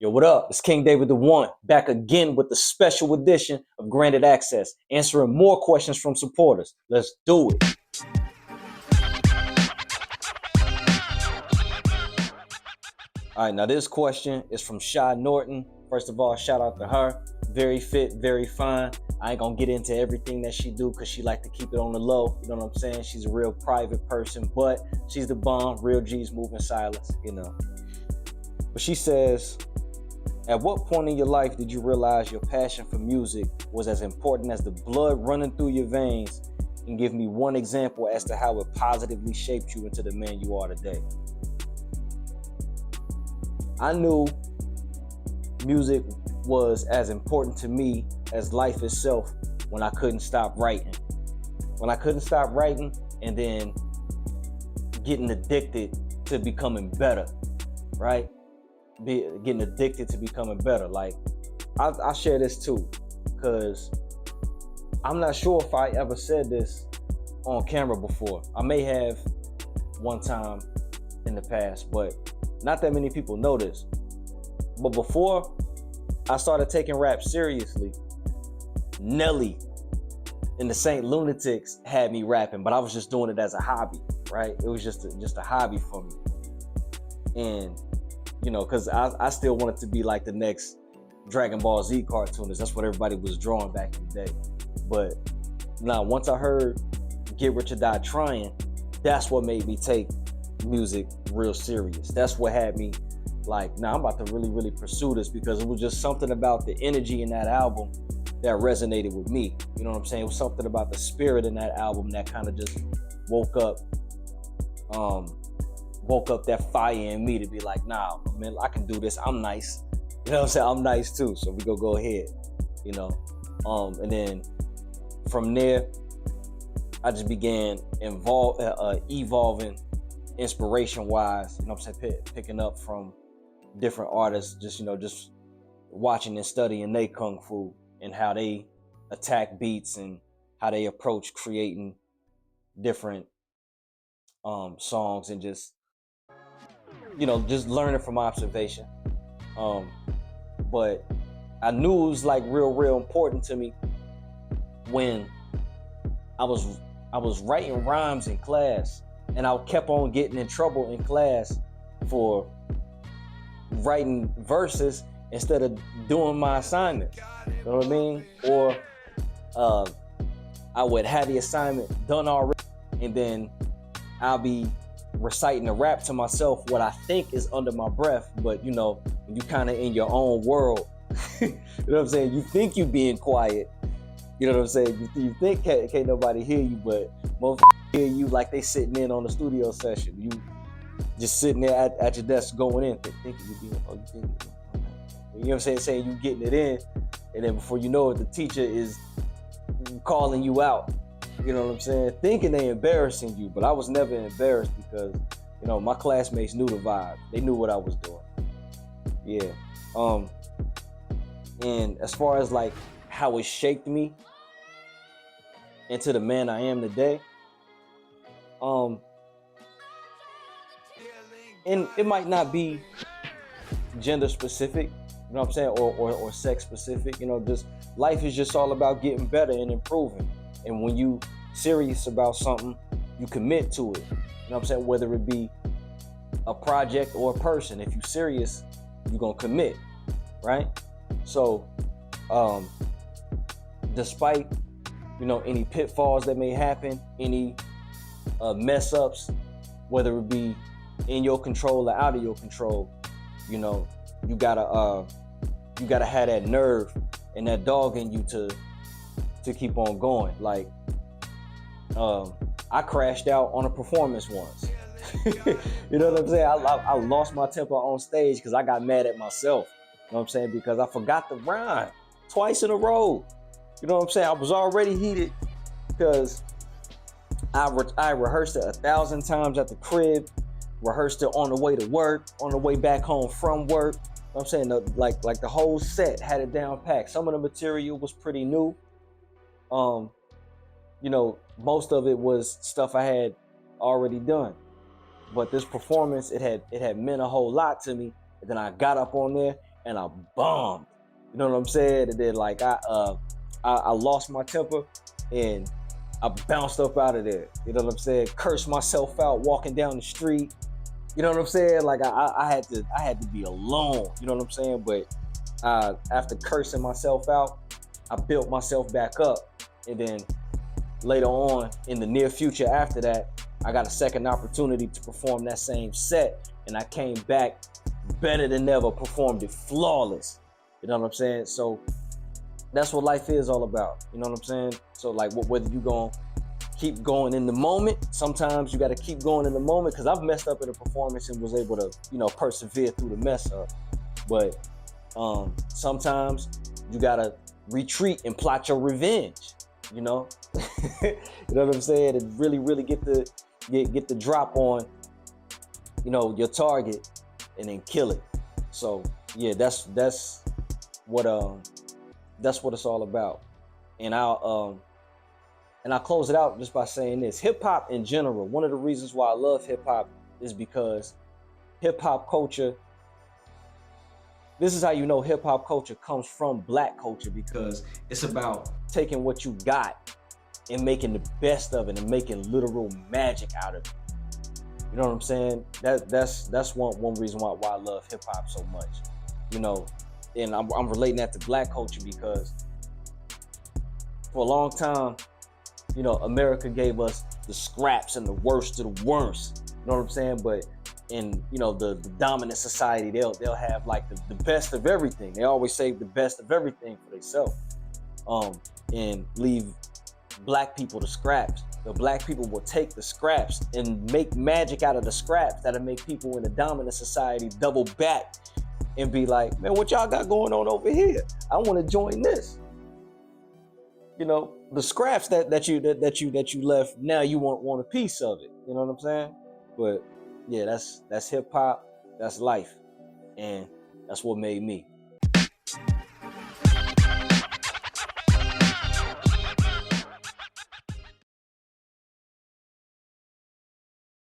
Yo, what up? It's King David the One, back again with the special edition of Granted Access, answering more questions from supporters. Let's do it. All right, now this question is from Shy Norton. First of all, shout out to her. Very fit, very fine. I ain't gonna get into everything that she do because she like to keep it on the low. You know what I'm saying? She's a real private person, but she's the bomb. Real G's move in silence, you know. But she says, at what point in your life did you realize your passion for music was as important as the blood running through your veins? And give me one example as to how it positively shaped you into the man you are today. I knew music was as important to me as life itself when I couldn't stop writing. When I couldn't stop writing and then getting addicted to becoming better, right? Getting addicted to becoming better. Like, I share this too, because I'm not sure if I ever said this on camera before. I may have one time in the past, but not that many people know this. But before I started taking rap seriously, Nelly and the Saint Lunatics had me rapping, but I was just doing it as a hobby, right? It was just a hobby for me. And you know, because I still wanted to be like the next Dragon Ball Z cartoonist. That's what everybody was drawing back in the day. But now, once I heard Get Rich or Die Trying, that's what made me take music real serious. That's what had me like, nah, I'm about to really, really pursue this, because it was just something about the energy in that album that resonated with me. You know what I'm saying? It was something about the spirit in that album that kind of just woke up that fire in me to be like, nah, man, I can do this. I'm nice. You know what I'm saying? I'm nice too. So we go ahead, you know? And then from there, I just began evolving inspiration-wise, you know what I'm saying? Picking up from different artists, just watching and studying they kung fu and how they attack beats and how they approach creating different songs, and just learning from observation. But I knew it was like real important to me when I was writing rhymes in class, and I kept on getting in trouble in class for writing verses instead of doing my assignment. You know what I mean? Or I would have the assignment done already, and then I'll be reciting a rap to myself, what I think is under my breath, but you know, when you kind of in your own world, you know what I'm saying? You think you being quiet, you know what I'm saying? You think can't nobody hear you, but most hear you like they sitting in on the studio session. You just sitting there at your desk going in, thinking you being, you know what I'm saying you getting it in, and then before you know it, the teacher is calling you out. You know what I'm saying? Thinking they embarrassing you, but I was never embarrassed because, you know, my classmates knew the vibe. They knew what I was doing. Yeah. And as far as like how it shaped me into the man I am today, and it might not be gender specific, you know what I'm saying, or sex specific. You know, just life is just all about getting better and improving. And when you serious about something, you commit to it. You know what I'm saying? Whether it be a project or a person, if you serious, you're gonna commit, right? So, despite, you know, any pitfalls that may happen, any mess ups, whether it be in your control or out of your control, you know, you gotta have that nerve and that dog in you to keep on going. Like, I crashed out on a performance once. You know what I'm saying? I lost my temper on stage because I got mad at myself. You know what I'm saying? Because I forgot the rhyme twice in a row. You know what I'm saying? I was already heated because I rehearsed it 1,000 times at the crib, rehearsed it on the way to work, on the way back home from work. You know what I'm saying? Like the whole set had it down packed. Some of the material was pretty new. You know, most of it was stuff I had already done. But this performance, it had meant a whole lot to me. And then I got up on there and I bombed. You know what I'm saying? And then like I lost my temper and I bounced up out of there. You know what I'm saying? Cursed myself out walking down the street. You know what I'm saying? Like I had to be alone. You know what I'm saying? But after cursing myself out, I built myself back up, and then later on in the near future after that, I got a second opportunity to perform that same set, and I came back better than ever, performed it flawless. You know what I'm saying? So that's what life is all about. You know what I'm saying? So like whether you gonna keep going in the moment, sometimes you got to keep going in the moment, because I've messed up in a performance and was able to, you know, persevere through the mess up. But sometimes you gotta retreat and plot your revenge. You know, you know what I'm saying, and really get the drop on, you know, your target, and then kill it. So yeah, that's what it's all about. And I'll close it out just by saying this: hip hop in general. One of the reasons why I love hip hop is because hip hop culture. This is how you know hip hop culture comes from Black culture, because it's about taking what you got and making the best of it and making literal magic out of it. You know what I'm saying? That's one reason why I love hip hop so much. You know, and I'm relating that to Black culture because for a long time, you know, America gave us the scraps and the worst of the worst. You know what I'm saying? But in, you know, the dominant society, they'll have like the best of everything. They always save the best of everything for themselves, and leave Black people the scraps. The Black people will take the scraps and make magic out of the scraps that'll make people in the dominant society double back and be like, man, what y'all got going on over here? I want to join this. You know, the scraps that you left, now you want a piece of it. You know what I'm saying? But yeah, that's hip hop, that's life, and that's what made me.